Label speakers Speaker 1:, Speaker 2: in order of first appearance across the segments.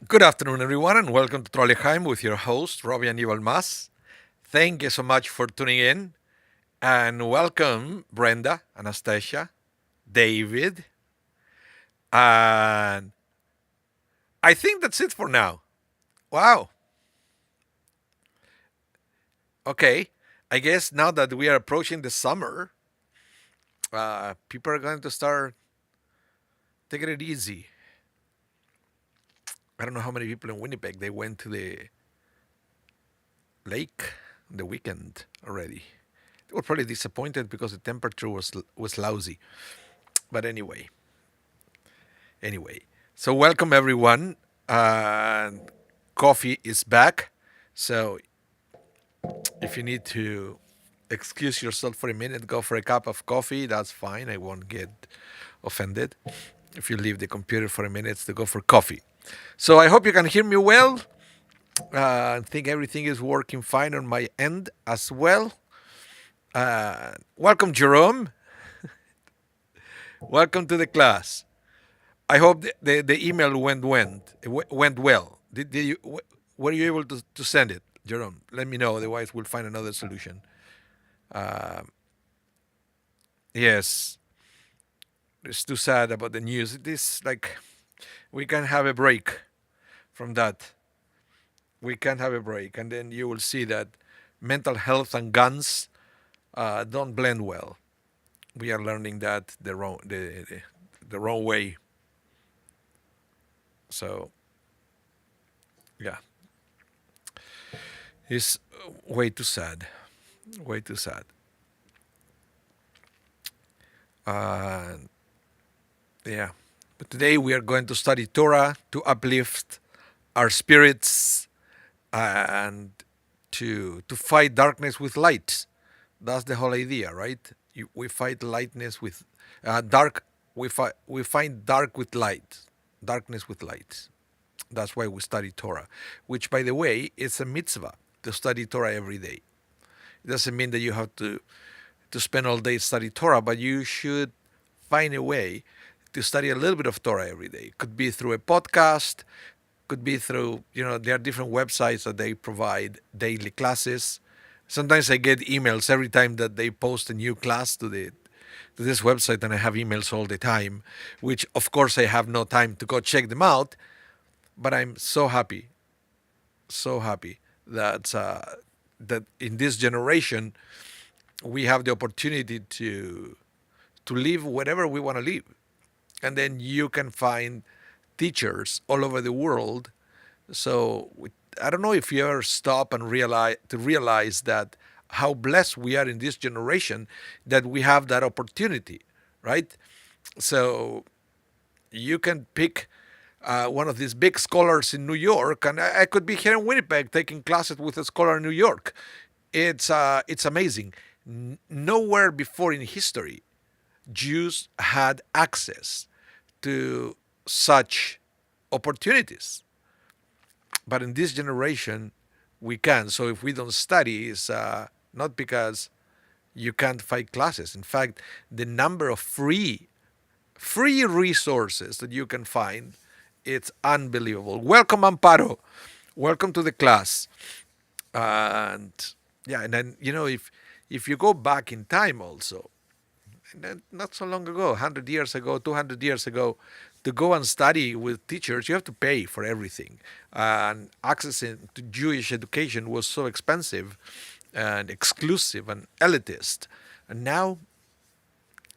Speaker 1: Good afternoon, everyone, and welcome to Trolleheim with your host, Rabbi Anibal. Thank you so much for tuning in, and welcome, Brenda, Anastasia, David, and I think that's it for now. Wow. Okay. I guess now that we are approaching the summer, people are going to start taking it easy. I don't know how many people in Winnipeg they went to the lake on the weekend already. They were probably disappointed because the temperature was lousy. But anyway. So welcome everyone. Coffee is back. So if you need to excuse yourself for a minute, go for a cup of coffee. That's fine. I won't get offended. If you leave the computer for a minute to go for coffee. So I hope you can hear me well. I think everything is working fine on my end as well. Welcome, Jerome. Welcome to the class. I hope the email went well. Did you were you able to send it, Jerome? Let me know. Otherwise, we'll find another solution. Yes, it's too sad about the news. It is like we can have a break from that. We can have a break, and then you will see that mental health and guns don't blend well. We are learning that the wrong way. So yeah, it's way too sad. Way too sad. Uh, yeah. But today we are going to study Torah to uplift our spirits and to fight darkness with light. That's the whole idea, right? We fight lightness with dark. We find dark with light, darkness with light. That's why we study Torah, which, by the way, is a mitzvah to study Torah every day. It doesn't mean that you have to spend all day study Torah, but you should find a way to study a little bit of Torah every day. It could be through a podcast, could be through, there are different websites that they provide daily classes. Sometimes I get emails every time that they post a new class to this website, and I have emails all the time, which of course I have no time to go check them out. But I'm so happy that that in this generation we have the opportunity to live whatever we want to live, and then you can find teachers all over the world. So I don't know if you ever stop and realize that how blessed we are in this generation that we have that opportunity, right? So you can pick one of these big scholars in New York, and I could be here in Winnipeg taking classes with a scholar in New York. It's amazing. Nowhere before in history Jews had access to such opportunities, but in this generation we can. So if we don't study, it's not because you can't find classes. In fact, the number of free resources that you can find, it's unbelievable. Welcome, Amparo. Welcome to the class. And yeah, and then if you go back in time also, not so long ago, 100 years ago, 200 years ago, to go and study with teachers, you have to pay for everything. And access to Jewish education was so expensive and exclusive and elitist. And now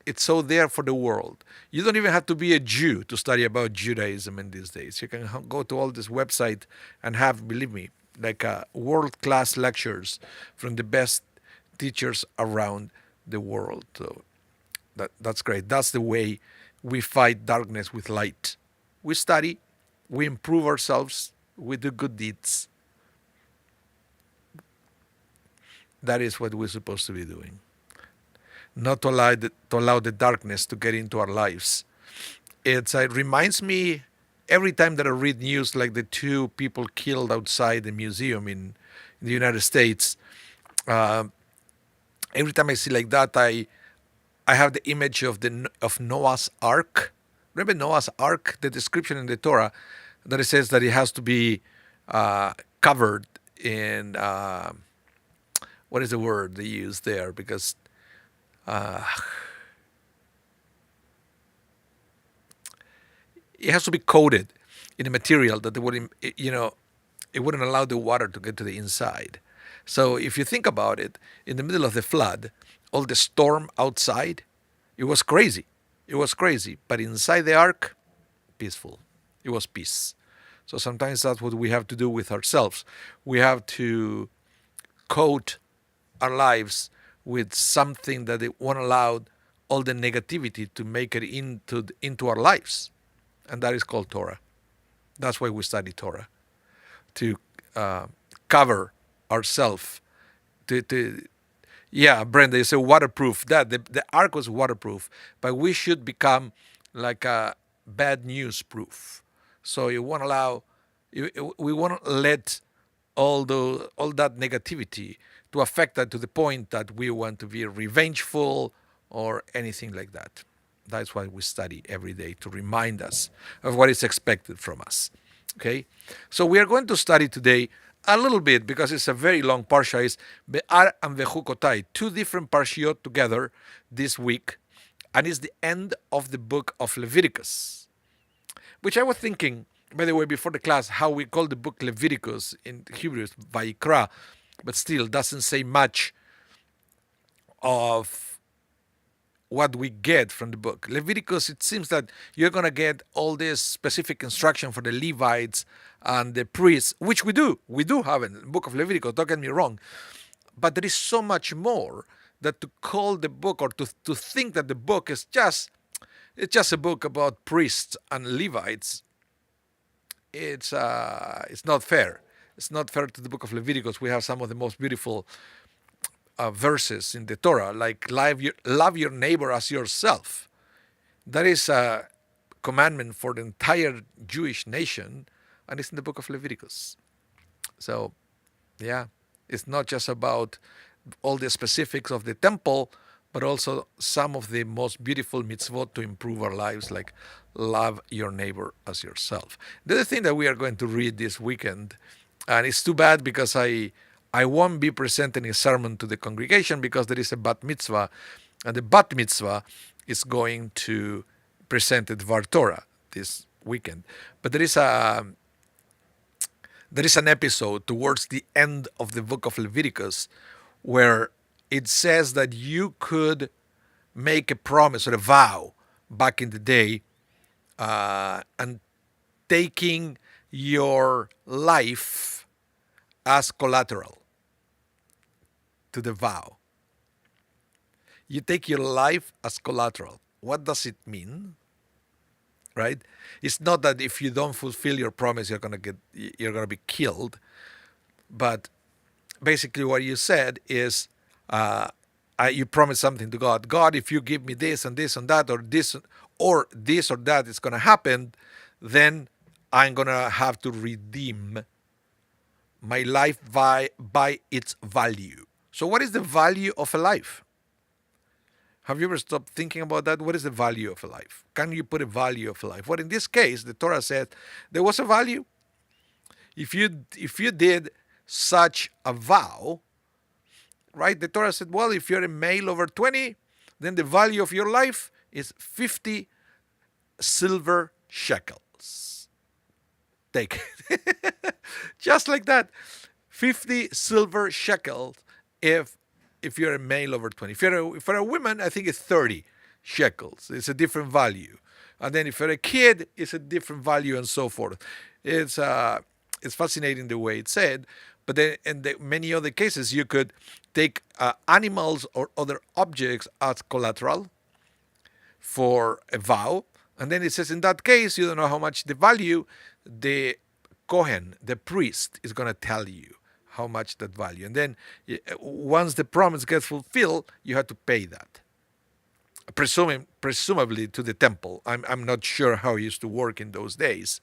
Speaker 1: it's so there for the world. You don't even have to be a Jew to study about Judaism in these days. You can go to all this website and have, believe me, like world-class lectures from the best teachers around the world. So that's great. That's the way we fight darkness with light. we study, we improve ourselves, we do good deeds. That is what we're supposed to be doing. Not to allow the darkness to get into our lives. It reminds me every time that I read news like the two people killed outside the museum in the United States. Uh, every time I see like that, I have the image of Noah's Ark. Remember Noah's Ark, the description in the Torah, that it says that it has to be covered in what is the word they use there? Because uh, it has to be coated in a material that they wouldn't, it wouldn't allow the water to get to the inside. So if you think about it, in the middle of the flood, all the storm outside, it was crazy. It was crazy. But inside the ark, peaceful. It was peace. So sometimes that's what we have to do with ourselves. We have to coat our lives with something that it won't allow all the negativity to make it into our lives. And that is called Torah. That's why we study Torah. To cover ourselves. Yeah, Brenda, you say waterproof. The ark was waterproof, but we should become like a bad news proof. So you won't allow, we won't let all that negativity to affect that to the point that we want to be revengeful or anything like that. That's why we study every day, to remind us of what is expected from us. Okay, so we are going to study today a little bit, because it's a very long parsha. It's Behar and Bechukotai, two different parshiot together this week, and it's the end of the book of Leviticus, which I was thinking, by the way, before the class, how we call the book Leviticus in Hebrew is Vayikra, but still doesn't say much of what we get from the book. Leviticus, it seems that you're going to get all this specific instruction for the Levites and the priests, which we do. We do have in the book of Leviticus, don't get me wrong. But there is so much more that to call the book, or to think that the book is it's just a book about priests and Levites, it's not fair. It's not fair to the book of Leviticus. We have some of the most beautiful verses in the Torah, like love your neighbor as yourself. That is a commandment for the entire Jewish nation, and it's in the book of Leviticus. So, yeah, it's not just about all the specifics of the temple, but also some of the most beautiful mitzvot to improve our lives, like love your neighbor as yourself. The other thing that we are going to read this weekend, and it's too bad because I won't be presenting a sermon to the congregation because there is a bat mitzvah, and the bat mitzvah is going to present the Dvar Torah this weekend. But there is an episode towards the end of the book of Leviticus where it says that you could make a promise or a vow back in the day, and taking your life as collateral to the vow. You take your life as collateral. What does it mean? Right? It's not that if you don't fulfill your promise, you're gonna be killed. But basically, what you said is, you promise something to God. God, if you give me this and this and that, or this or that is gonna happen, then I'm gonna have to redeem my life by its value. So what is the value of a life? Have you ever stopped thinking about that? What is the value of a life? Can you put a value of a life? Well, in this case, the Torah said there was a value. If you did such a vow, right? The Torah said, well, if you're a male over 20, then the value of your life is 50 silver shekels. Take it. Just like that. 50 silver shekels if you're a male over 20. If you're a woman, I think it's 30 shekels. It's a different value. And then if you're a kid, it's a different value, and so forth. It's fascinating the way it's said. But then in many other cases, you could take animals or other objects as collateral for a vow, And then it says, in that case, you don't know how much the value, the Kohen, the priest, is going to tell you how much that value. And then once the promise gets fulfilled, you have to pay that. Presumably to the temple. I'm not sure how it used to work in those days,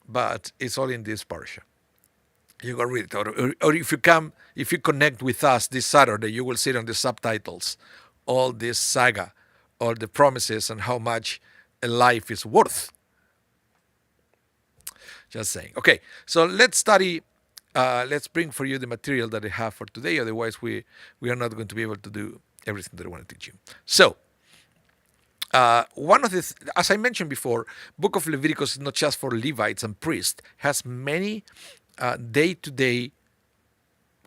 Speaker 1: but it's all in this parsha. You go read it, or if you connect with us this Saturday, you will see on the subtitles all this saga, all the promises, and how much a life is worth. Just saying. Okay, so let's study. Let's bring for you the material that I have for today. Otherwise, we are not going to be able to do everything that I want to teach you. So, one of the, as I mentioned before, Book of Leviticus is not just for Levites and priests. Has many day-to-day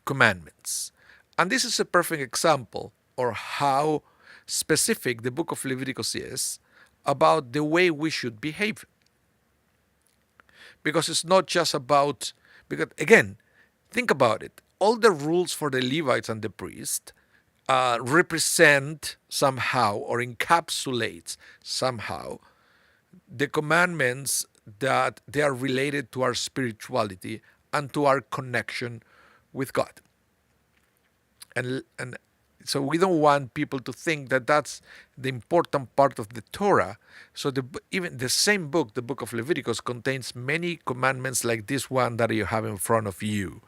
Speaker 1: commandments, and this is a perfect example of how specific the Book of Leviticus is about the way we should behave. Because it's not just about, because again, think about it. All the rules for the Levites and the priest represent somehow or encapsulate somehow the commandments that they are related to our spirituality and to our connection with God. And so we don't want people to think that that's the important part of the Torah. So even the same book, the book of Leviticus, contains many commandments like this one that you have in front of you.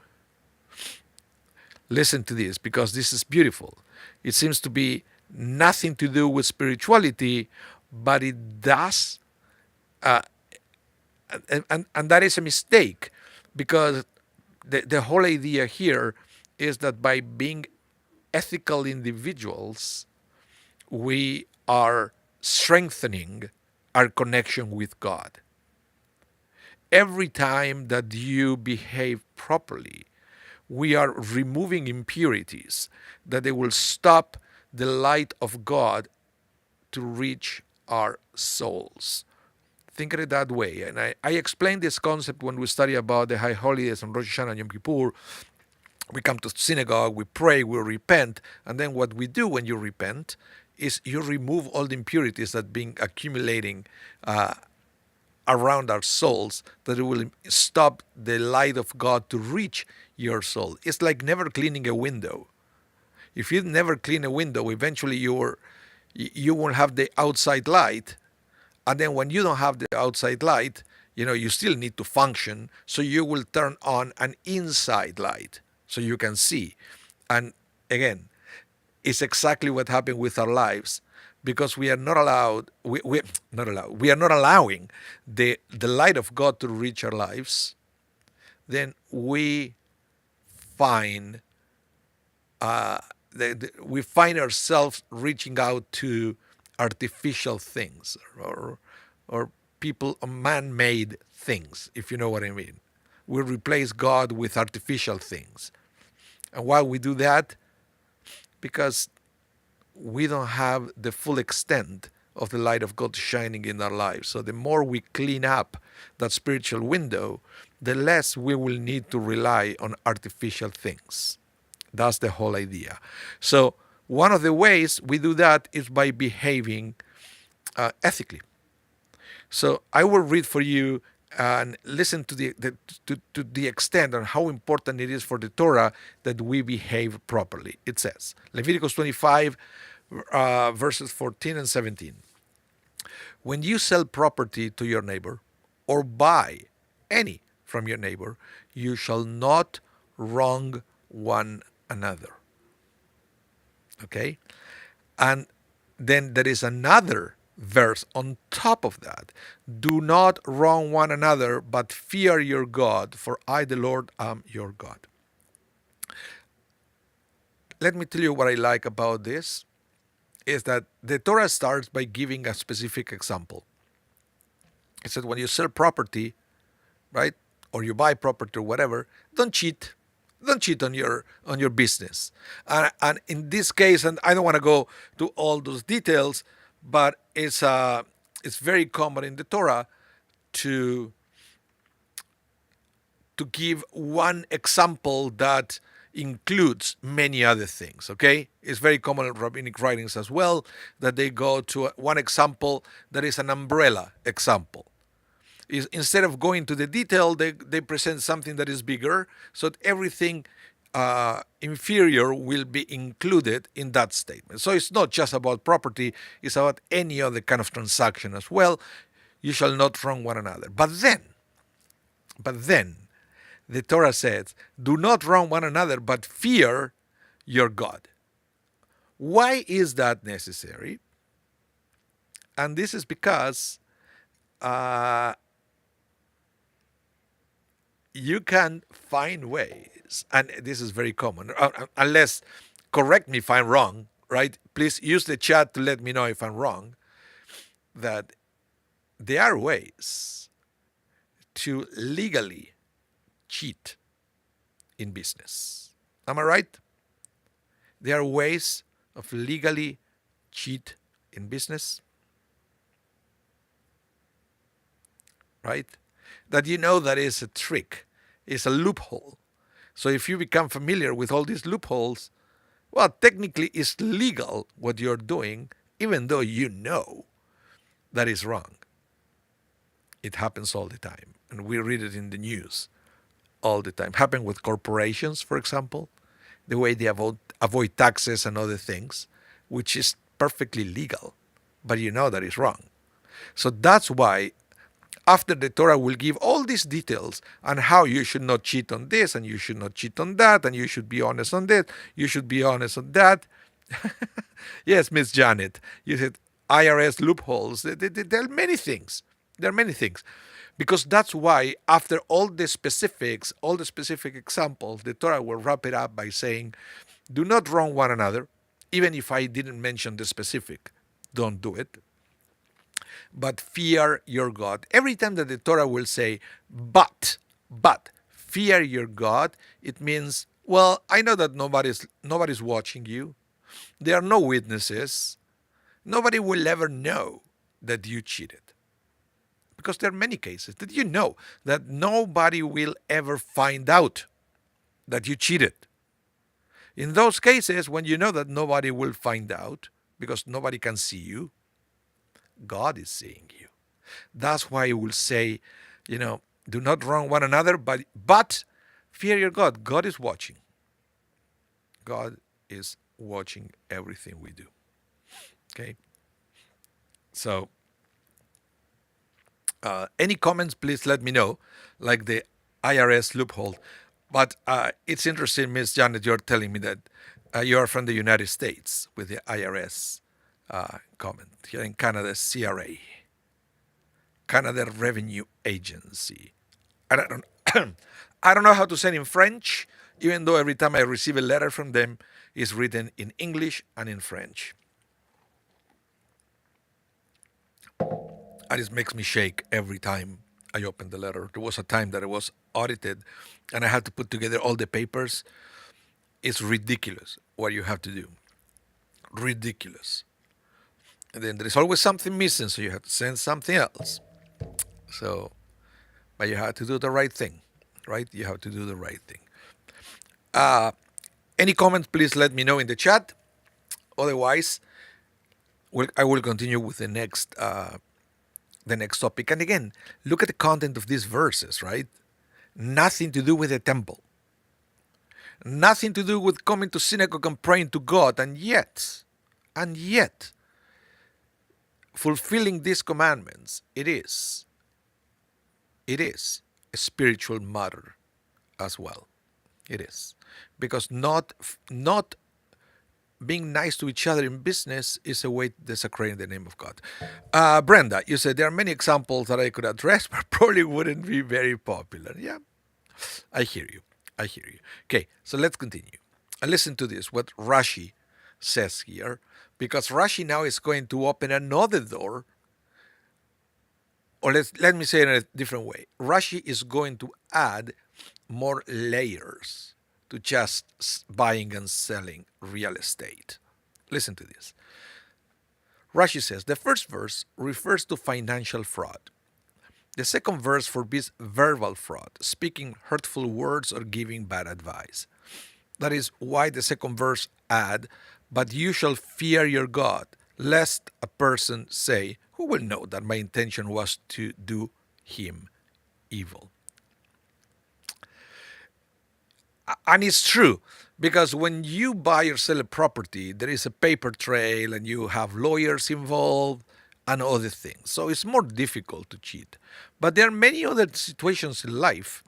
Speaker 1: Listen to this, because this is beautiful. It seems to be nothing to do with spirituality, but it does, and that is a mistake, because the whole idea here is that by being ethical individuals, we are strengthening our connection with God. Every time that you behave properly, we are removing impurities that they will stop the light of God to reach our souls. Think of it that way. And I explained this concept when we study about the high holidays and Rosh Hashanah and Yom Kippur. We come to synagogue, we pray, we repent, and then what we do when you repent is you remove all the impurities that been accumulating around our souls, that it will stop the light of God to reach your soul. It's like never cleaning a window. If you never clean a window, eventually you won't have the outside light, and then when you don't have the outside light, you still need to function, so you will turn on an inside light so you can see. And again, it's exactly what happened with our lives, because we are not allowed, we are not allowing the light of God to reach our lives. Then we find we find ourselves reaching out to artificial things or people, man-made things, if you know what I mean. We replace God with artificial things. And why we do that? Because we don't have the full extent of the light of God shining in our lives. So the more we clean up that spiritual window, the less we will need to rely on artificial things. That's the whole idea. So one of the ways we do that is by behaving ethically. So I will read for you and listen to the extent on how important it is for the Torah that we behave properly. It says, Leviticus 25, verses 14 and 17. When you sell property to your neighbor or buy any from your neighbor, you shall not wrong one another. Okay? And then there is another verse on top of that. Do not wrong one another, but fear your God, for I, the Lord, am your God. Let me tell you what I like about this, is that the Torah starts by giving a specific example. It said when you sell property, right, or you buy property or whatever, don't cheat. Don't cheat on your business. And in this case, and I don't want to go to all those details, but it's very common in the Torah to give one example that includes many other things, okay? It's very common in rabbinic writings as well that they go to one example that is an umbrella example. Is instead of going to the detail, they present something that is bigger, so that everything inferior will be included in that statement. So it's not just about property, it's about any other kind of transaction as well. You shall not wrong one another. But then, the Torah says, do not wrong one another, but fear your God. Why is that necessary? And this is because you can find ways, and this is very common, unless, correct me if I'm wrong, right? Please use the chat to let me know if I'm wrong, that there are ways to legally cheat in business. Am I right? There are ways of legally cheat in business, right? That you know that is a trick, is a loophole. So if you become familiar with all these loopholes, well, technically it's legal what you're doing, even though you know that is wrong. It happens all the time, and we read it in the news all the time. Happen with corporations, for example, the way they avoid taxes and other things, which is perfectly legal, but you know that is wrong. So that's why after the Torah will give all these details on how you should not cheat on this and you should not cheat on that and you should be honest on this, you should be honest on that. Yes, Miss Janet, you said IRS loopholes. There are many things. There are many things. Because that's why after all the specifics, all the specific examples, the Torah will wrap it up by saying, do not wrong one another, even if I didn't mention the specific. Don't do it. But fear your God. Every time that the Torah will say, but, fear your God, it means, well, I know that nobody's watching you. There are no witnesses. Nobody will ever know that you cheated. Because there are many cases that you know that nobody will ever find out that you cheated. In those cases, when you know that nobody will find out, because nobody can see you, God is seeing you. That's why he will say, do not wrong one another, but fear your God. God is watching. God is watching everything we do. Okay? So, any comments, please let me know, like the IRS loophole. But it's interesting, Miss Janet, you're telling me that you are from the United States with the IRS comment. Here in Canada, CRA, Canada Revenue Agency. I don't, I don't know how to say it in French, even though every time I receive a letter from them, it's written in English and in French. And it makes me shake every time I open the letter. There was a time that I was audited and I had to put together all the papers. It's ridiculous what you have to do. Ridiculous. And then there is always something missing, so you have to send something else. So, but you have to do the right thing, right? You have to do the right thing. Any comments, please let me know in the chat. Otherwise, I will continue with the next topic. And again, look at the content of these verses, right? Nothing to do with the temple. Nothing to do with coming to synagogue and praying to God. And yet, fulfilling these commandments, it is a spiritual matter as well. It is. Because not being nice to each other in business is a way to desecrate the name of God. Brenda, you said there are many examples that I could address, but probably wouldn't be very popular. Yeah, I hear you. Okay, so let's continue. And listen to this, what Rashi says here, because Rashi now is going to open another door, or let me say it in a different way. Rashi is going to add more layers to just buying and selling real estate. Listen to this. Rashi says, the first verse refers to financial fraud. The second verse forbids verbal fraud, speaking hurtful words or giving bad advice. That is why the second verse add, but you shall fear your God, lest a person say, who will know that my intention was to do him evil? And it's true, because when you buy or sell a property, there is a paper trail and you have lawyers involved and other things. So it's more difficult to cheat. But there are many other situations in life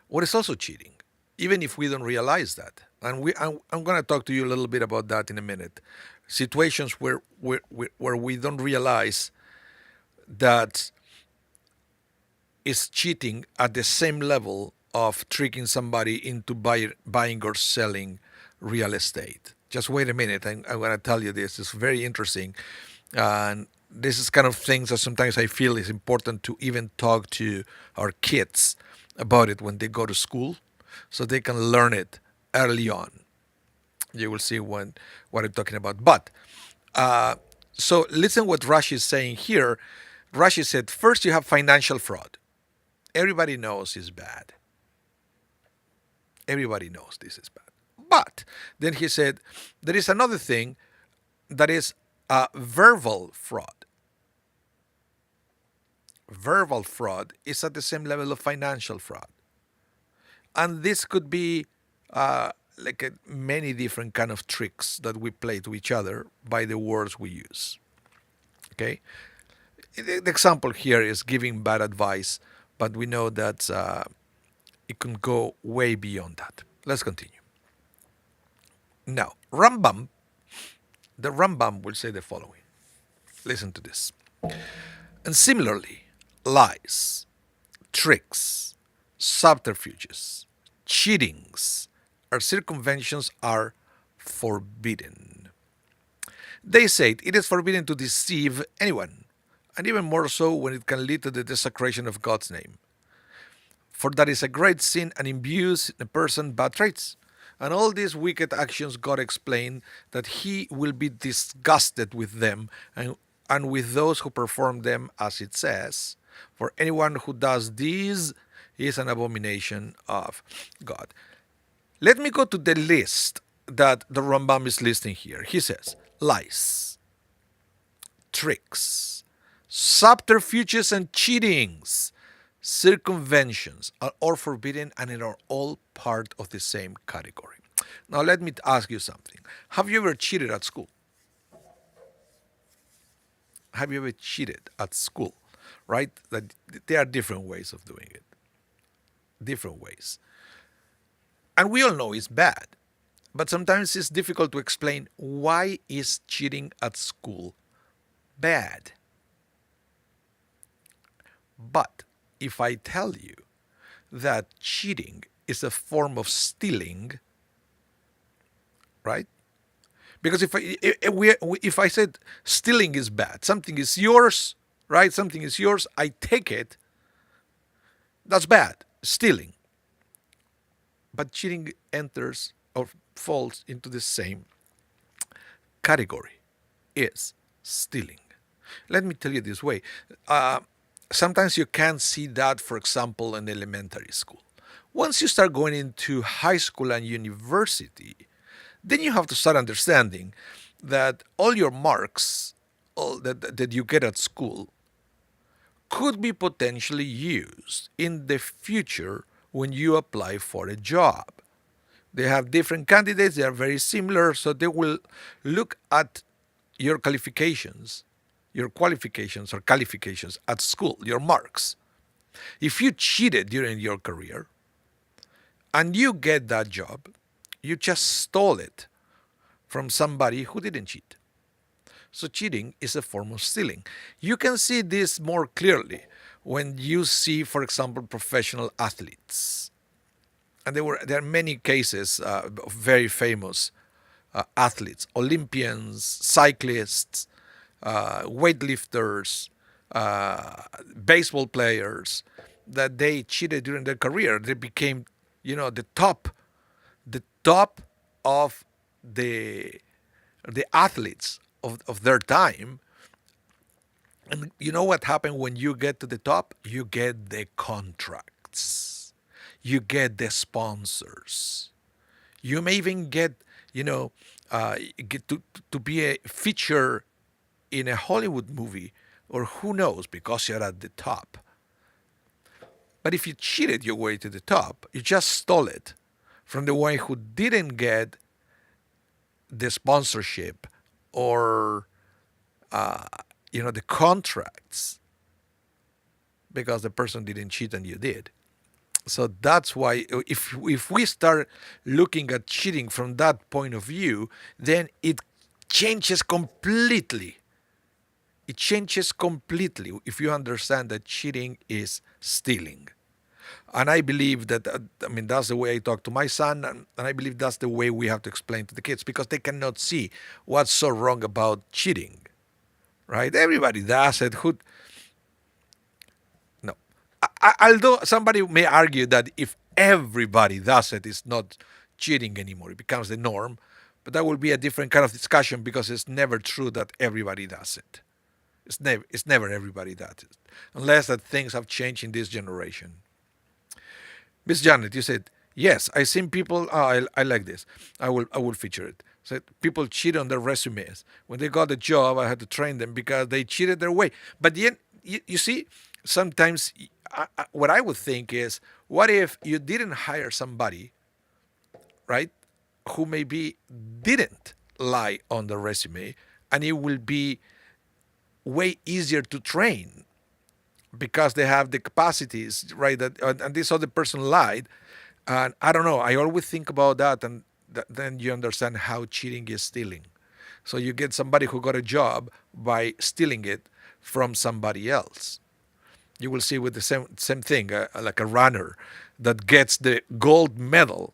Speaker 1: where it's also cheating, even if we don't realize that. And I'm going to talk to you a little bit about that in a minute. Situations where we don't realize that is cheating at the same level of tricking somebody into buying or selling real estate. Just wait a minute. I'm going to tell you this. It's very interesting. And this is kind of things that sometimes I feel is important to even talk to our kids about it when they go to school so they can learn it early on. You will see what I'm talking about. But so listen what Rashi is saying here. Rashi said, first you have financial fraud. Everybody knows is bad. Everybody knows this is bad. But then he said, there is another thing that is verbal fraud. Verbal fraud is at the same level of financial fraud. And this could be many different kind of tricks that we play to each other by the words we use. Okay? The example here is giving bad advice, but we know that it can go way beyond that. Let's continue. Now, the Rambam will say the following. Listen to this. And similarly, lies, tricks, subterfuges, cheatings, or circumventions are forbidden. They say it is forbidden to deceive anyone, and even more so when it can lead to the desecration of God's name. For that is a great sin and imbues in a person bad traits. And all these wicked actions God explained that he will be disgusted with them and with those who perform them, as it says. For anyone who does these is an abomination of God. Let me go to the list that the Rambam is listing here. He says, lies, tricks, subterfuges and cheatings, circumventions are all forbidden and are all part of the same category. Now let me ask you something. Have you ever cheated at school? Have you ever cheated at school? Right? That there are different ways of doing it. Different ways. And we all know it's bad. But sometimes it's difficult to explain why is cheating at school bad. But if I tell you that cheating is a form of stealing, right? Because if I said stealing is bad, something is yours, right? Something is yours, I take it, that's bad, stealing. But cheating enters or falls into the same category, is stealing. Let me tell you this way. Sometimes you can see that, for example, in elementary school. Once you start going into high school and university, then you have to start understanding that all your marks all that you get at school could be potentially used in the future when you apply for a job. They have different candidates, they are very similar, so they will look at your qualifications or qualifications at school, your marks. If you cheated during your career and you get that job, you just stole it from somebody who didn't cheat. So cheating is a form of stealing. You can see this more clearly when you see, for example, professional athletes. And there are many cases of very famous athletes, Olympians, cyclists, weightlifters, baseball players, that they cheated during their career. They became, the top of the athletes of their time. And you know what happened when you get to the top? You get the contracts. You get the sponsors. You may even get, you know, get to be a feature in a Hollywood movie, or who knows, because you're at the top. But if you cheated your way to the top, you just stole it from the one who didn't get the sponsorship or the contracts because the person didn't cheat and you did. So that's why if we start looking at cheating from that point of view, then it changes completely. It changes completely if you understand that cheating is stealing. And I believe that, that's the way I talk to my son, and I believe that's the way we have to explain to the kids because they cannot see what's so wrong about cheating, right? Everybody does it. No. Although somebody may argue that if everybody does it, it's not cheating anymore. It becomes the norm. But that will be a different kind of discussion because it's never true that everybody does it. It's never everybody does it, unless that things have changed in this generation. Miss Janet, you said yes. I seen people. I like this. I will feature it. Said people cheat on their resumes. When they got a job, I had to train them because they cheated their way. But yet, you see, sometimes what I would think is, what if you didn't hire somebody, right, who maybe didn't lie on the resume, and it will be way easier to train because they have the capacities, right? That and this other person lied, and I don't know. I always think about that, and then you understand how cheating is stealing. So you get somebody who got a job by stealing it from somebody else. You will see with the same thing, like a runner that gets the gold medal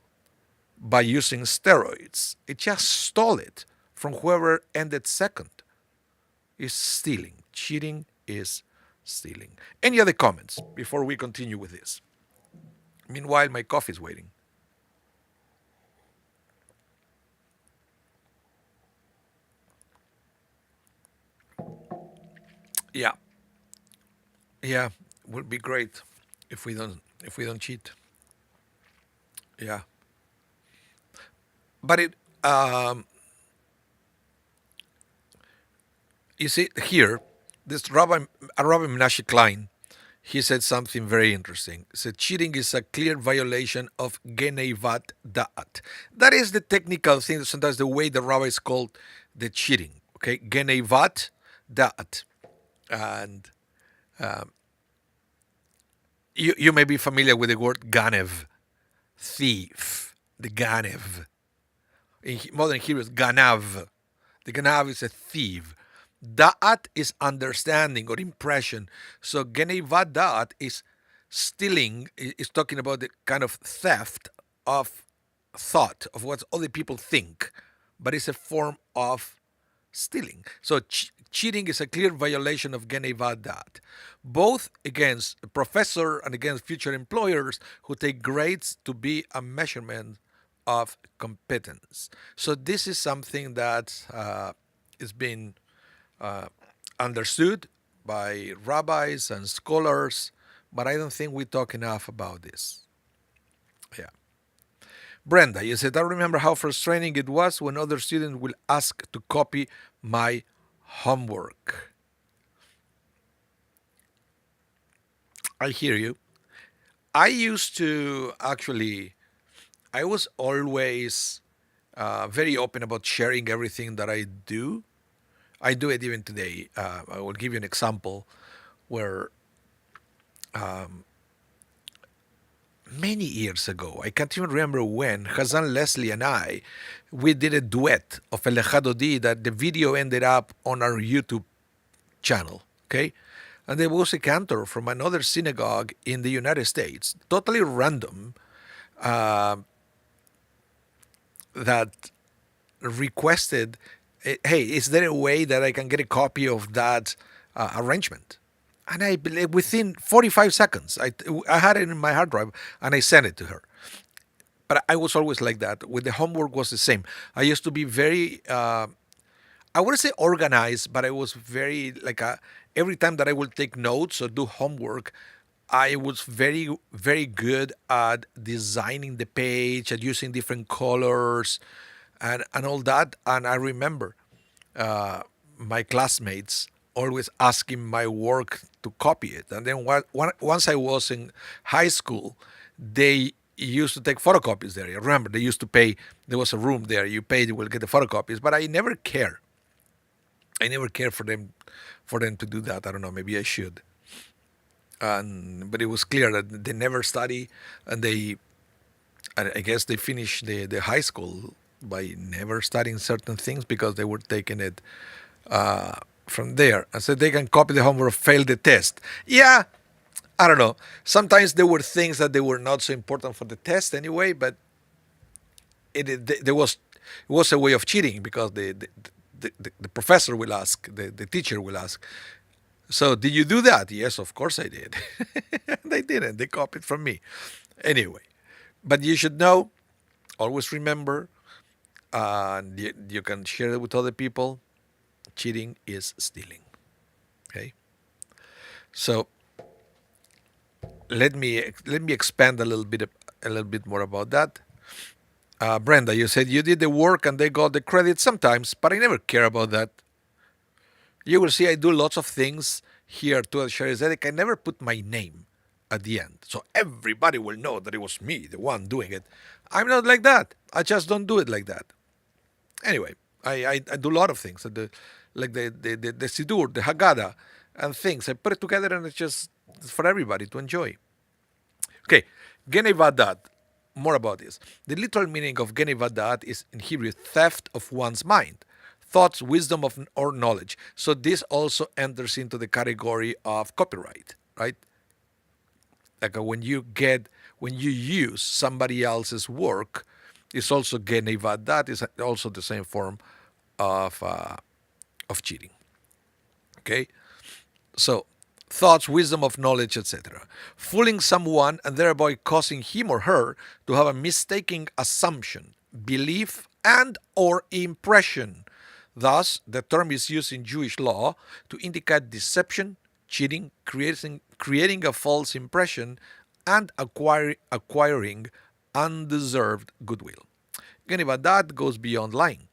Speaker 1: by using steroids. It just stole it from whoever ended second. Is stealing. Cheating is stealing. Any other comments before we continue with this? Meanwhile, my coffee is waiting. Yeah, yeah, would be great if we don't cheat. Yeah, but you see here, this Rabbi Menashe Klein, he said something very interesting. He said cheating is a clear violation of Geneivat Da'at. That is the technical thing. Sometimes the way the rabbis call the cheating. Okay, Geneivat Da'at, and you may be familiar with the word Ganev, thief. The Ganev. In modern Hebrew, it's Ganav. The Ganav is a thief. Da'at is understanding or impression. So Geneivat Da'at is stealing, is talking about the kind of theft of thought, of what other people think, but it's a form of stealing. So cheating is a clear violation of Geneivat Da'at, both against a professor and against future employers who take grades to be a measurement of competence. So this is something that is being understood by rabbis and scholars, but I don't think we talk enough about this. Yeah. Brenda, you said, I remember how frustrating it was when other students will ask to copy my homework. I hear you. I used to actually, I was always very open about sharing everything that I do. I do it even today. I will give you an example where many years ago, I can't even remember when, Hazan Leslie and I, we did a duet of Elecha Dodi that the video ended up on our YouTube channel, okay? And there was a cantor from another synagogue in the United States, totally random, that requested, hey, is there a way that I can get a copy of that arrangement? And I believe within 45 seconds, I had it in my hard drive and I sent it to her. But I was always like that. With the homework was the same. I used to be very, I wouldn't say organized, but I was very like every time that I would take notes or do homework, I was very, very good at designing the page, at using different colors, and all that. And I remember uh, my classmates always asking my work to copy it. And then once I was in high school, they used to take photocopies there. I remember they used to pay. There was a room there. You paid, you will get the photocopies. But I never care. I never care for them to do that. I don't know. Maybe I should. But it was clear that they never study, and I guess they finished the high school by never studying certain things because they were taking it from there. And so they can copy the homework, fail the test. Yeah, I don't know. Sometimes there were things that they were not so important for the test anyway, but there was it was a way of cheating because the professor will ask, the teacher will ask, so did you do that? Yes, of course I did. They didn't. They copied from me. Anyway, but you should know, always remember, and you can share it with other people, cheating is stealing. Okay? So let me expand a little bit more about that. Brenda, you said you did the work and they got the credit sometimes, but I never care about that. You will see I do lots of things here to Sharizedek. I never put my name at the end. So everybody will know that it was me, the one doing it. I'm not like that. I just don't do it like that. Anyway, I do a lot of things. Like the Sidur, the Haggadah, and things. I put it together and it's for everybody to enjoy. Okay, Genevadat. More about this. The literal meaning of Genevadat is in Hebrew theft of one's mind, thoughts, wisdom of or knowledge. So this also enters into the category of copyright, right? Like when you use somebody else's work, it's also Genevadat. Is also the same form of cheating. Okay, so thoughts, wisdom of knowledge, etc. Fooling someone and thereby causing him or her to have a mistaken assumption, belief, and or impression. Thus, the term is used in Jewish law to indicate deception, cheating, creating a false impression, and acquiring undeserved goodwill. Again, but that goes beyond lying.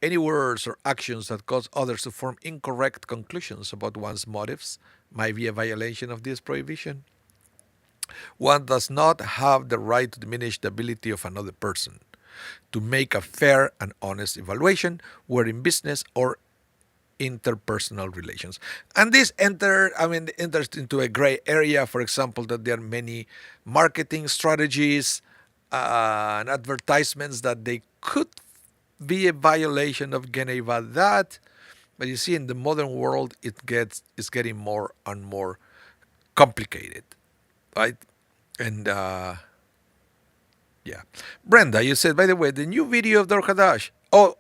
Speaker 1: Any words or actions that cause others to form incorrect conclusions about one's motives might be a violation of this prohibition. One does not have the right to diminish the ability of another person to make a fair and honest evaluation, whether in business or interpersonal relations. And this enters into a gray area. For example, that there are many marketing strategies and advertisements that they could be a violation of Genevadat. But you see, in the modern world, it's getting more and more complicated, right? And yeah, Brenda, you said, by the way, the new video of Dor Hadash. Oh,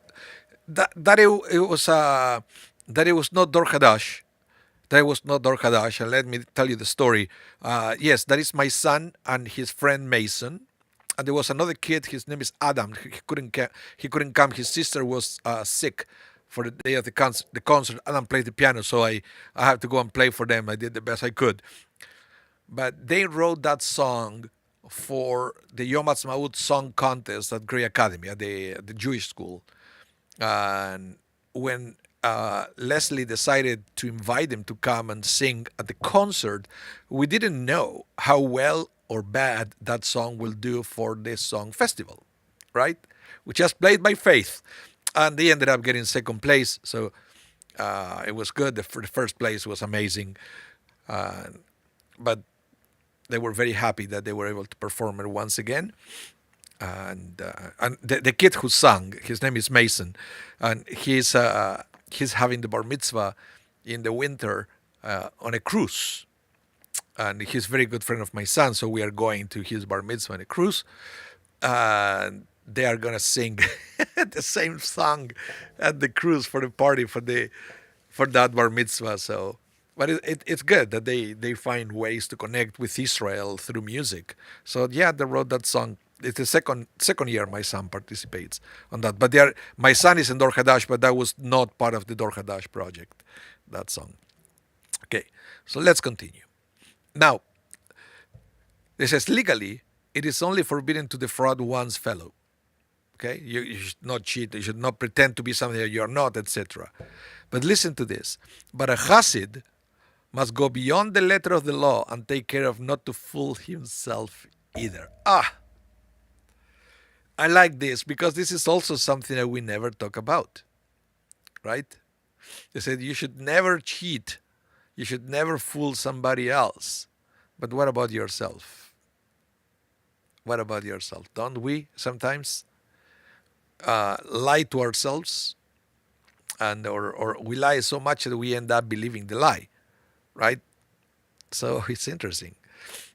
Speaker 1: that it was not Dor Hadash. That was not Dor Hadash. And let me tell you the story. Yes, that is my son and his friend Mason. And there was another kid. His name is Adam. He couldn't come. His sister was sick for the day of the concert. Adam played the piano, so I had to go and play for them. I did the best I could. But they wrote that song for the Yom Ha'atzmaut Song Contest at Grey Academy, at the Jewish school. And when Leslie decided to invite them to come and sing at the concert, we didn't know how well or bad that song will do for this song festival, right? We just played by faith, and they ended up getting second place. So it was good. The first place was amazing, but they were very happy that they were able to perform it once again. And the kid who sang, his name is Mason, and he's having the bar mitzvah in the winter on a cruise, and he's a very good friend of my son. So we are going to his bar mitzvah on a cruise, and they are gonna sing the same song at the cruise for the party for that bar mitzvah. So, but it's good that they find ways to connect with Israel through music. So yeah, they wrote that song. It's the second year my son participates on that. But my son is in Dor Hadash, but that was not part of the Dor Hadash project, that song. Okay, so let's continue. Now, It says legally, it is only forbidden to defraud one's fellow. Okay, you should not cheat. You should not pretend to be something that you're not, etc. But listen to this. But a chassid must go beyond the letter of the law and take care of not to fool himself either. I like this because this is also something that we never talk about, right? They said you should never cheat. You should never fool somebody else. But what about yourself? What about yourself? Don't we sometimes lie to ourselves, and or we lie so much that we end up believing the lie, right? So it's interesting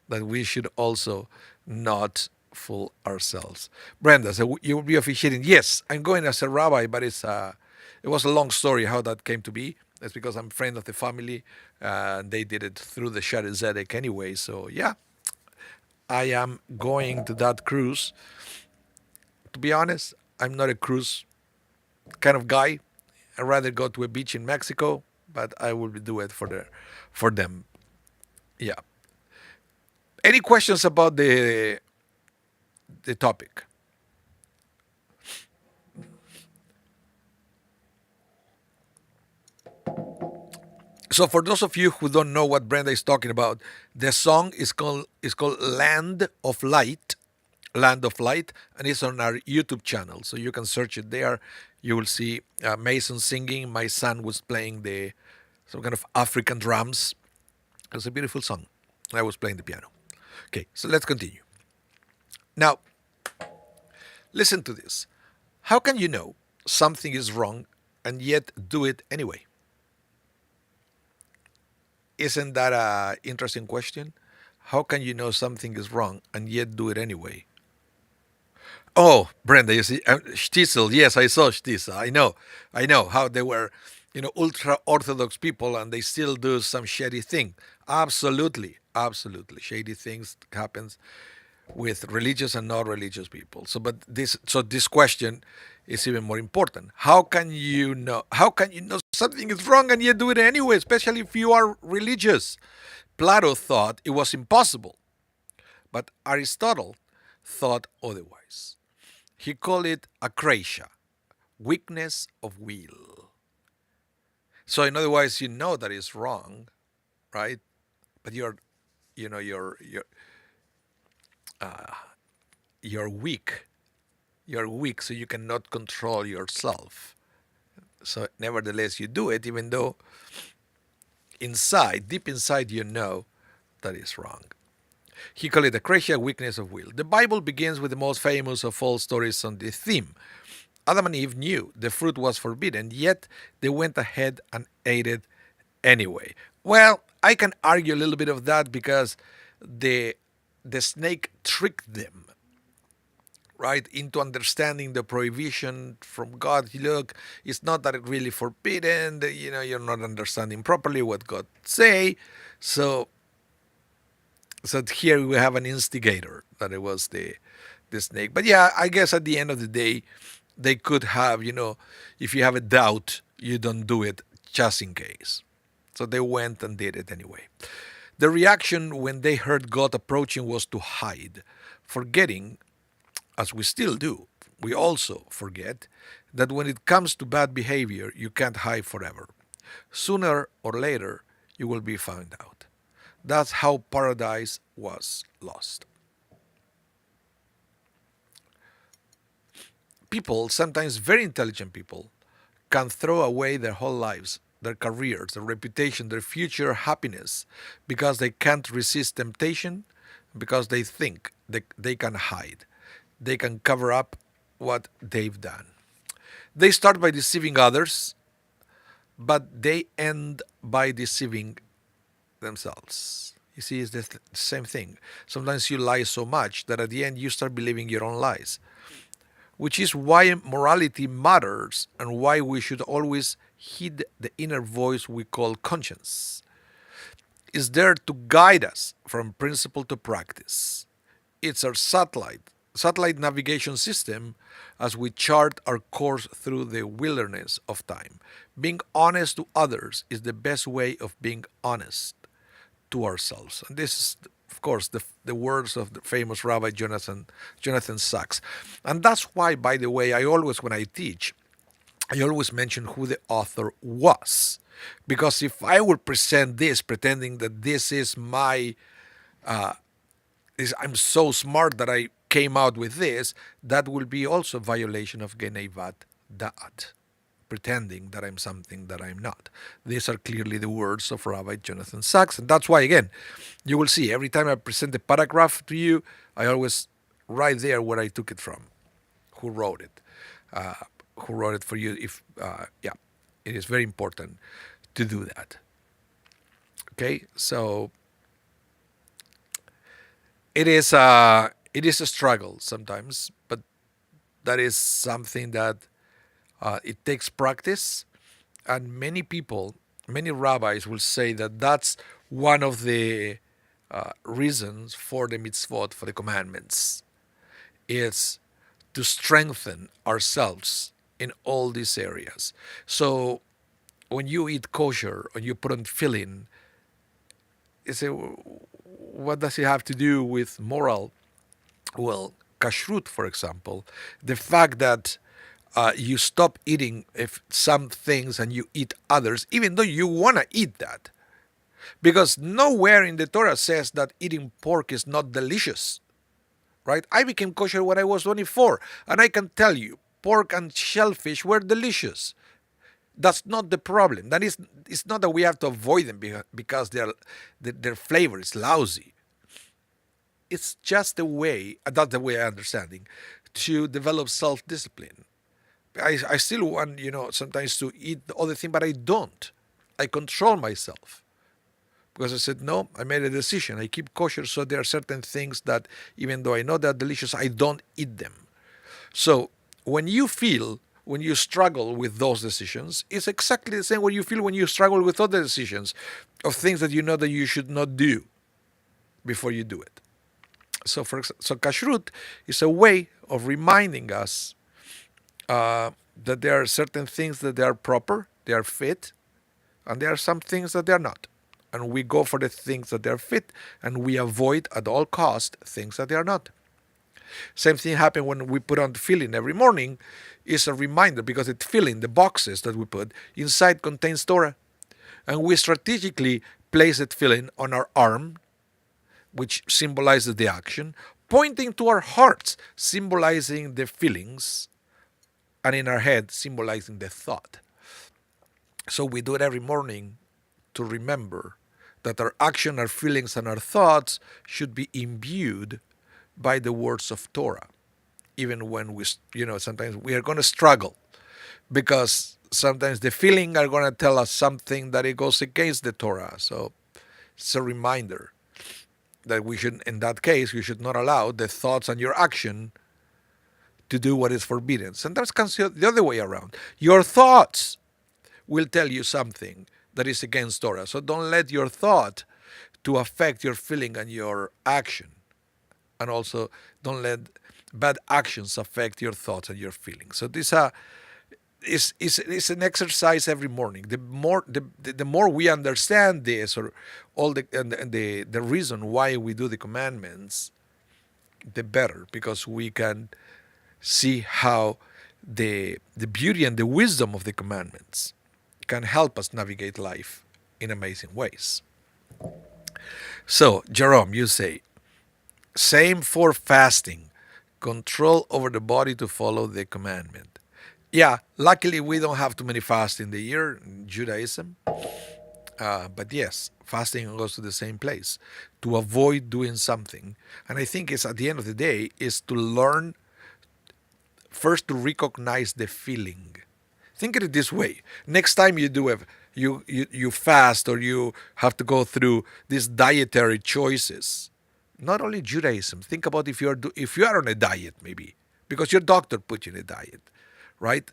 Speaker 1: that we should also not fool ourselves. Brenda, so you will be officiating? Yes, I'm going as a rabbi, but it was a long story how that came to be. It's because I'm a friend of the family, and they did it through the Shari Zedek anyway. So yeah, I am going to that cruise. To be honest, I'm not a cruise kind of guy. I'd rather go to a beach in Mexico, but I will do it for them. Yeah. Any questions about the topic? So for those of you who don't know what Brenda is talking about, the song is called Land of Light, Land of Light, and it's on our YouTube channel. So you can search it there. You will see Mason singing. My son was playing some kind of African drums. It's a beautiful song. I was playing the piano. Okay, so let's continue. Now, listen to this. How can you know something is wrong and yet do it anyway? Isn't that an interesting question? How can you know something is wrong and yet do it anyway? Oh, Brenda, you see, Shtisel. Yes, I saw Shtisel. I know how they were, ultra orthodox people, and they still do some shady thing. Absolutely, absolutely, shady things happens with religious and non-religious people. So this question is even more important. How can you know? How can you know something is wrong and yet do it anyway? Especially if you are religious. Plato thought it was impossible, but Aristotle thought otherwise. He called it akrasia, weakness of will. So in other words, you know that it's wrong, right? But you know, you're weak. You're weak, so you cannot control yourself. So nevertheless, you do it, even though inside, deep inside, you know that is wrong. He called it akrasia, weakness of will. The Bible begins with the most famous of all stories on this theme. Adam and Eve knew the fruit was forbidden, yet they went ahead and ate it anyway. Well, I can argue a little bit of that because the the snake tricked them, right, into understanding the prohibition from God. Look, it's not that it really forbidden. You're not understanding properly what God say. So, so here we have an instigator that it was the snake. But yeah, I guess at the end of the day, they could have, if you have a doubt, you don't do it just in case. So they went and did it anyway. The reaction when they heard God approaching was to hide, forgetting, as we still do, we also forget that when it comes to bad behavior, you can't hide forever. Sooner or later, you will be found out. That's how paradise was lost. People, sometimes very intelligent people, can throw away their whole lives, their careers, their reputation, their future happiness because they can't resist temptation, because they think they can hide. They can cover up what they've done. They start by deceiving others, but they end by deceiving themselves. You see, it's the same thing. Sometimes you lie so much that at the end you start believing your own lies, which is why morality matters and why we should always heed the inner voice we call conscience. It's there to guide us from principle to practice. It's our satellite navigation system as we chart our course through the wilderness of time. Being honest to others is the best way of being honest to ourselves. And this is of course, the words of the famous Rabbi Jonathan Sachs. And that's why, by the way, when I teach, I always mention who the author was. Because if I would present this, pretending that this is I'm so smart that I came out with this, that will be also a violation of Geneivat Da'at, pretending that I'm something that I'm not. These are clearly the words of Rabbi Jonathan Sachs. And that's why, again, you will see every time I present a paragraph to you, I always write there where I took it from, who wrote it, uh, who wrote it for you. Yeah, it is very important to do that. Okay, so it is a struggle sometimes, but that is something that it takes practice, and many rabbis will say that that's one of the reasons for the mitzvot, for the commandments, is to strengthen ourselves in all these areas. So when you eat kosher or you put on tefillin, you say, what does it have to do with moral? Well, kashrut, for example, the fact that you stop eating if some things and you eat others, even though you want to eat that. Because nowhere in the Torah says that eating pork is not delicious, right? I became kosher when I was 24, and I can tell you, pork and shellfish were delicious. That's not the problem. That is, it's not that we have to avoid them because their flavor is lousy. It's just a way, that's the way I understanding, to develop self-discipline. I still want, sometimes to eat the other thing, but I don't. I control myself. Because I said, no, I made a decision. I keep kosher, so there are certain things that, even though I know they're delicious, I don't eat them. So when you struggle with those decisions, it's exactly the same way you feel when you struggle with other decisions of things that you know that you should not do before you do it. So kashrut is a way of reminding us that there are certain things that they are proper, they are fit, and there are some things that they are not. And we go for the things that they are fit, and we avoid at all cost things that they are not. Same thing happens when we put on tefillin every morning. Is a reminder, because the tefillin, the boxes that we put inside, contains Torah, and we strategically place the tefillin on our arm, which symbolizes the action, pointing to our hearts, symbolizing the feelings, and in our head, symbolizing the thought. So we do it every morning to remember that our action, our feelings, and our thoughts should be imbued by the words of Torah. Even when sometimes we are going to struggle, because sometimes the feeling are going to tell us something that it goes against the Torah. So it's a reminder that in that case, you should not allow the thoughts and your action to do what is forbidden. Sometimes comes the other way around. Your thoughts will tell you something that is against Torah. So don't let your thought to affect your feeling and your action. And also don't let bad actions affect your thoughts and your feelings. So this is an exercise every morning. The more we understand this, or all the reason why we do the commandments, the better, because we can see how the beauty and the wisdom of the commandments can help us navigate life in amazing ways. So, Jerome, you say, same for fasting, control over the body to follow the commandment. Yeah, luckily we don't have too many fasts in the year in Judaism. But yes, fasting goes to the same place, to avoid doing something. And I think it's, at the end of the day, is to learn first to recognize the feeling. Think of it this way. Next time you fast, or you have to go through these dietary choices, not only Judaism, think about if you are on a diet, maybe, because your doctor put you in a diet, right?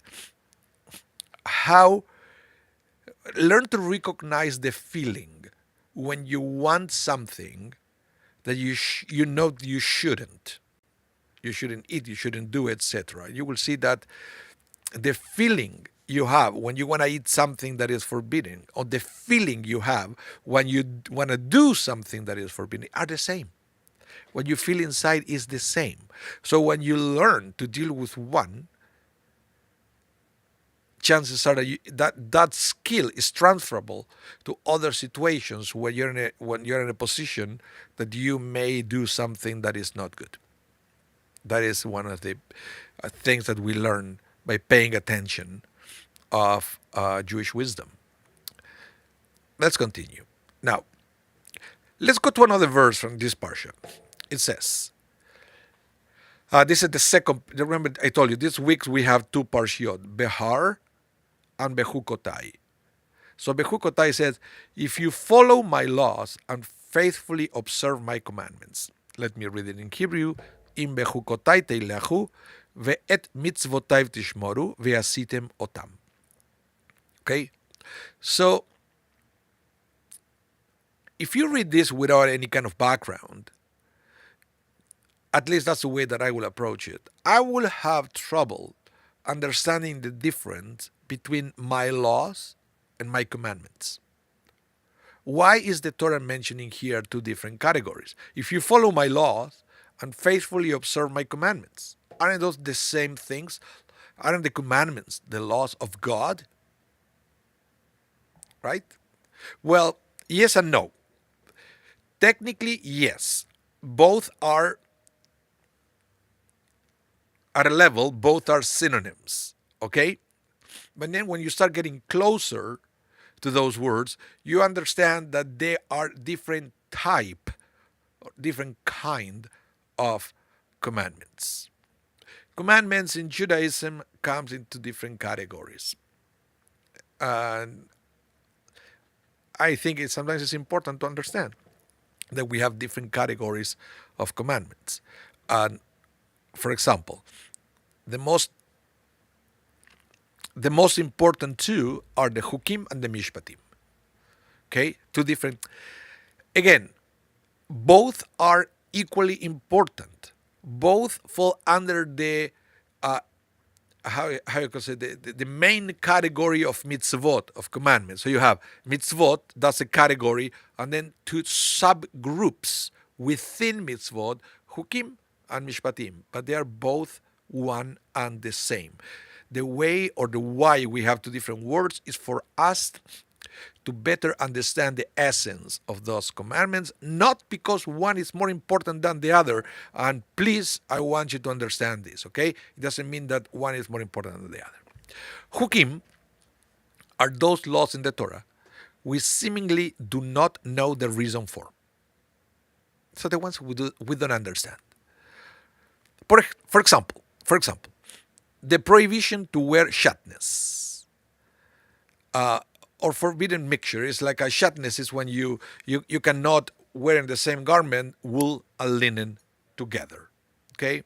Speaker 1: Learn to recognize the feeling when you want something that you know you shouldn't. You shouldn't eat, you shouldn't do, etc. You will see that the feeling you have when you want to eat something that is forbidden, or the feeling you have when you want to do something that is forbidden, are the same. What you feel inside is the same. So when you learn to deal with one, chances are that skill is transferable to other situations where when you're in a position that you may do something that is not good. That is one of the things that we learn by paying attention of Jewish wisdom. Let's continue. Now, let's go to another verse from this parsha. It says, this is the second, remember I told you, this week we have two parshiot, Behar and Bechukotai. So Bechukotai says, if you follow my laws and faithfully observe my commandments. Let me read it in Hebrew. Im Bechukotai teilechu ve'et mitzvotai tishmoru ve'asitem otam. Okay? So, if you read this without any kind of background, at least that's the way that I will approach it, I will have trouble understanding the difference between my laws and my commandments. Why is the Torah mentioning here two different categories? If you follow my laws and faithfully observe my commandments, aren't those the same things? Aren't the commandments the laws of God? Right? Well, yes and no. Technically, yes. Both are at a level, both are synonyms. Okay? But then when you start getting closer to those words, you understand that they are different type, or different kind of commandments. Commandments in Judaism comes into different categories. And I think sometimes it's important to understand that we have different categories of commandments. And for example, the most important two are the Hukim and the Mishpatim. Okay, two different. Again, both are equally important. Both fall under the how you could say the main category of mitzvot, of commandments. So you have mitzvot, that's a category, and then two subgroups within mitzvot, Hukim and Mishpatim. But they are both one and the same. The way or the why we have two different words is for us to better understand the essence of those commandments, not because one is more important than the other. And please, I want you to understand this, okay? It doesn't mean that one is more important than the other. Hukim are those laws in the Torah we seemingly do not know the reason for. So the ones we don't understand. For example, the prohibition to wear shatnez. Or forbidden mixture is like a shatnez is when you cannot wear in the same garment wool and linen together. Okay?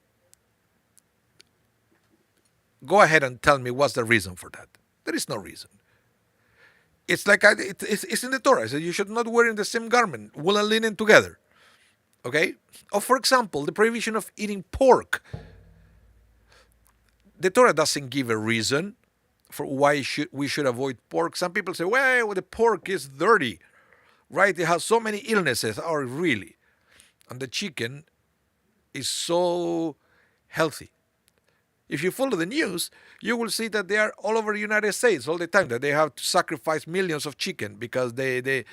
Speaker 1: Go ahead and tell me what's the reason for that. There is no reason. It's like it's in the Torah. So you should not wear in the same garment wool and linen together. Okay? Or for example, the prohibition of eating pork. The Torah doesn't give a reason for why we should avoid pork. Some people say, well, the pork is dirty, right? It has so many illnesses. Oh, really? And the chicken is so healthy. If you follow the news, you will see that they are all over the United States all the time, that they have to sacrifice millions of chicken because they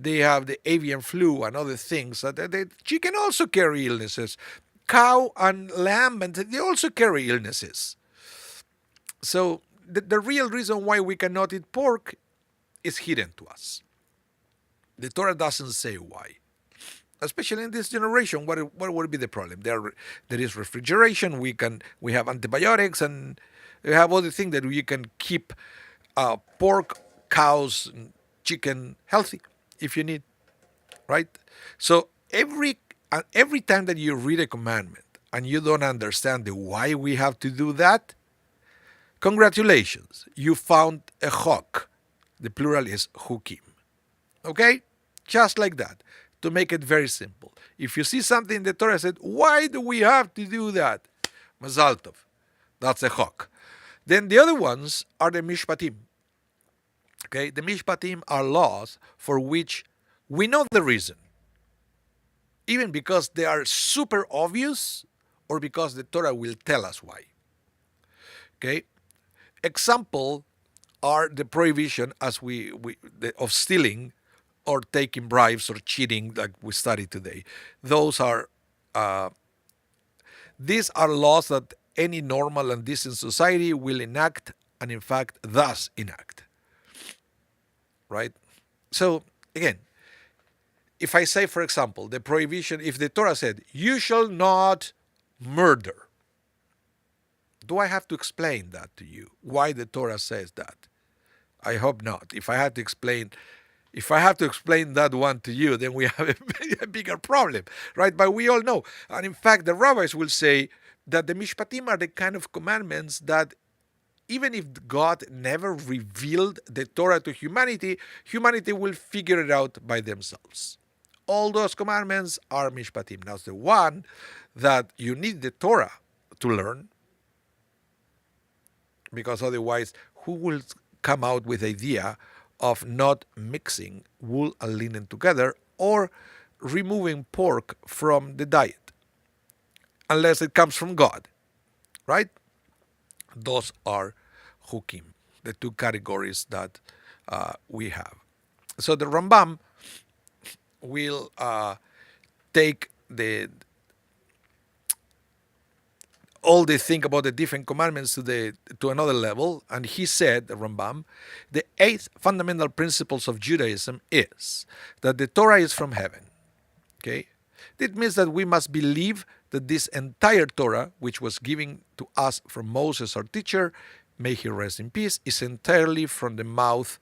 Speaker 1: have the avian flu and other things. The chicken also carry illnesses. Cow and lamb, and they also carry illnesses. So the real reason why we cannot eat pork is hidden to us. The Torah doesn't say why. Especially in this generation, what would be the problem? There is refrigeration. We have antibiotics, and we have other things that we can keep pork, cows, and chicken healthy if you need, right? So every time that you read a commandment and you don't understand the why we have to do that, congratulations, you found a chok. The plural is hukim. Okay? Just like that. To make it very simple. If you see something in the Torah said, why do we have to do that? Mazal tov. That's a chok. Then the other ones are the mishpatim. Okay, the mishpatim are laws for which we know the reason, even because they are super obvious or because the Torah will tell us why. Okay, example are the prohibition as of stealing or taking bribes or cheating like we studied today. Those are uh, these are laws that any normal and decent society will enact and in fact thus enact. Right? So again, if I say, for example, the prohibition, if the Torah said, you shall not murder, do I have to explain that to you? Why the Torah says that? I hope not. If I have to explain that one to you, then we have a bigger problem, right? But we all know. And in fact, the rabbis will say that the mishpatim are the kind of commandments that even if God never revealed the Torah to humanity, humanity will figure it out by themselves. All those commandments are mishpatim. Now, the one that you need the Torah to learn, because otherwise, who will come out with the idea of not mixing wool and linen together or removing pork from the diet, unless it comes from God, right? Those are hukim, the two categories that we have. So the Rambam will take all the think about the different commandments to another level, and he said, the Rambam, the eighth fundamental principles of Judaism is that the Torah is from heaven. Okay, it means that we must believe that this entire Torah, which was given to us from Moses, our teacher, may he rest in peace, is entirely from the mouth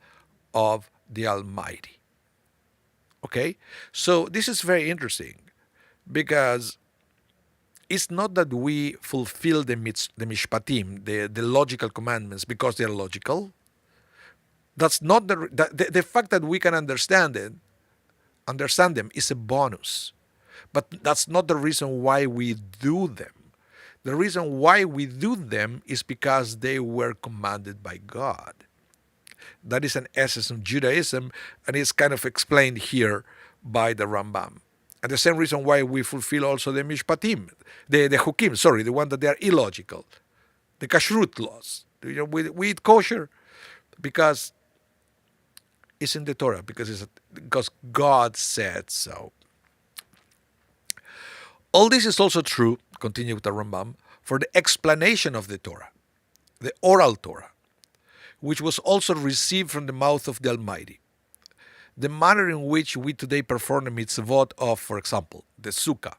Speaker 1: of the Almighty. Okay, so this is very interesting because it's not that we fulfill the mishpatim, the logical commandments, because they're logical. That's not the fact that we can understand them is a bonus. But that's not the reason why we do them. The reason why we do them is because they were commanded by God. That is an essence of Judaism, and it's kind of explained here by the Rambam. And the same reason why we fulfill also the mishpatim, the hukim, sorry, the one that they are illogical, the kashrut laws. We eat kosher because it's in the Torah, because God said so. All this is also true, continued the Rambam, for the explanation of the Torah, the oral Torah, which was also received from the mouth of the Almighty. The manner in which we today perform the mitzvot of, for example, the sukkah,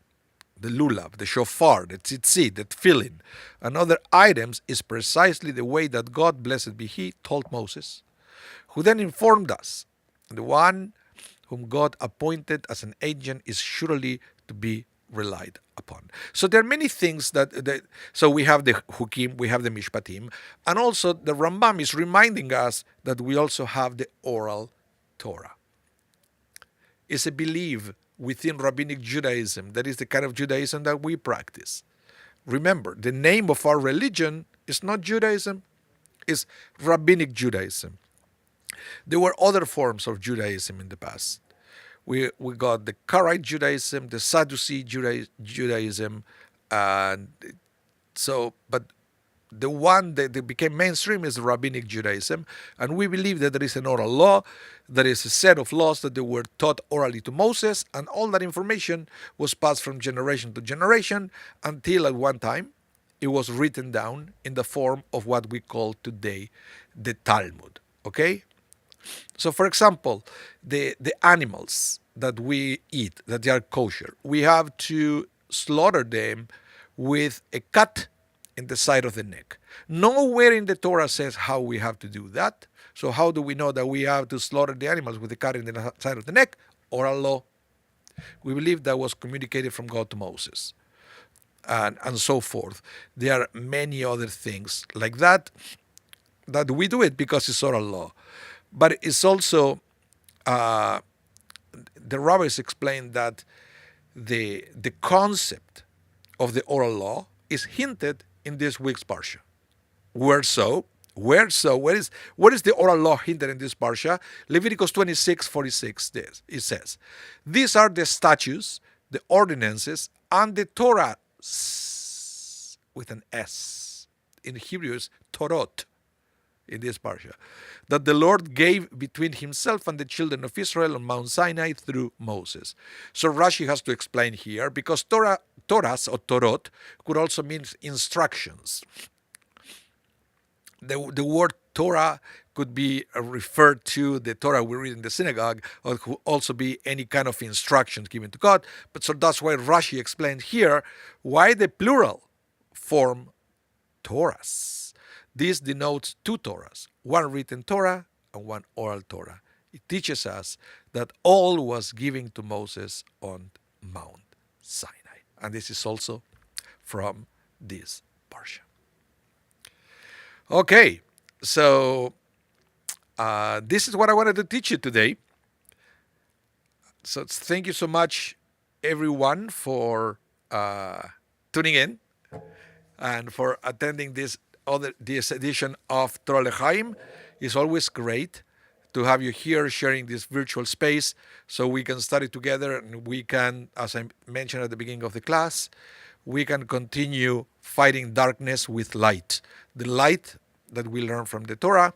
Speaker 1: the lulav, the shofar, the tzitzit, the tefillin, and other items is precisely the way that God, blessed be He, told Moses, who then informed us, the one whom God appointed as an agent is surely to be relied upon. So there are many things so we have the hukim, we have the mishpatim, and also the Rambam is reminding us that we also have the oral Torah. It's a belief within rabbinic Judaism. That is the kind of Judaism that we practice. Remember, the name of our religion is not Judaism, it's rabbinic Judaism. There were other forms of Judaism in the past. We got the Karaite Judaism, the Sadducee Judaism, and but the one that became mainstream is rabbinic Judaism, and we believe that there is an oral law, there is a set of laws that they were taught orally to Moses, and all that information was passed from generation to generation until at one time it was written down in the form of what we call today the Talmud. Okay? So, for example, the animals that we eat, that they are kosher, we have to slaughter them with a cut in the side of the neck. Nowhere in the Torah says how we have to do that. So how do we know that we have to slaughter the animals with a cut in the side of the neck? Oral law. We believe that was communicated from God to Moses, and so forth. There are many other things like that we do it because it's oral law. But it's also, the rabbis explain that the concept of the oral law is hinted in this week's parsha. Where so? Where so? What is the oral law hinted in this parsha? Leviticus 26:46. This it says, "These are the statutes, the ordinances, and the Torah with an S. In Hebrew is Torot in this parsha, that the Lord gave between himself and the children of Israel on Mount Sinai through Moses." So Rashi has to explain here, because Torahs or Torot could also mean instructions. The word Torah could be referred to the Torah we read in the synagogue, or could also be any kind of instructions given to God. But so that's why Rashi explained here why the plural form Torahs. This denotes two Torahs, one written Torah and one oral Torah. It teaches us that all was given to Moses on Mount Sinai. And this is also from this parsha. Okay, so this is what I wanted to teach you today. So thank you so much, everyone, for tuning in and for attending this edition of Torah L'Chaim. It's always great to have you here sharing this virtual space so we can study together, and we can, as I mentioned at the beginning of the class, we can continue fighting darkness with light. The light that we learn from the Torah,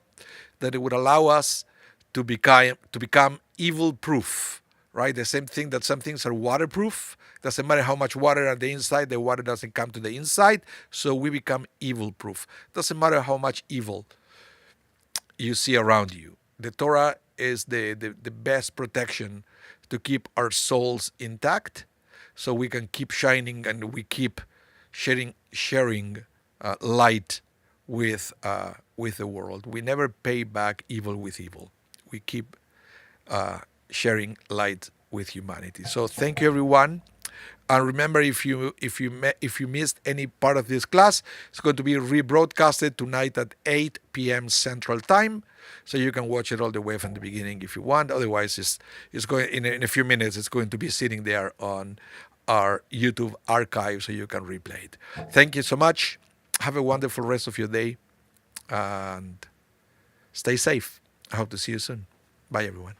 Speaker 1: that it would allow us to become evil proof, right? The same thing that some things are waterproof. Doesn't matter how much water on the inside, the water doesn't come to the inside, so we become evil proof. Doesn't matter how much evil you see around you. The Torah is the best protection to keep our souls intact, so we can keep shining and we keep sharing light with the world. We never pay back evil with evil. We keep sharing light with humanity. So thank you, everyone. And remember, if you missed any part of this class, it's going to be rebroadcasted tonight at 8 p.m. Central Time, so you can watch it all the way from the beginning if you want. Otherwise, it's going in a few minutes. It's going to be sitting there on our YouTube archive, so you can replay it. Thank you so much. Have a wonderful rest of your day, and stay safe. I hope to see you soon. Bye, everyone.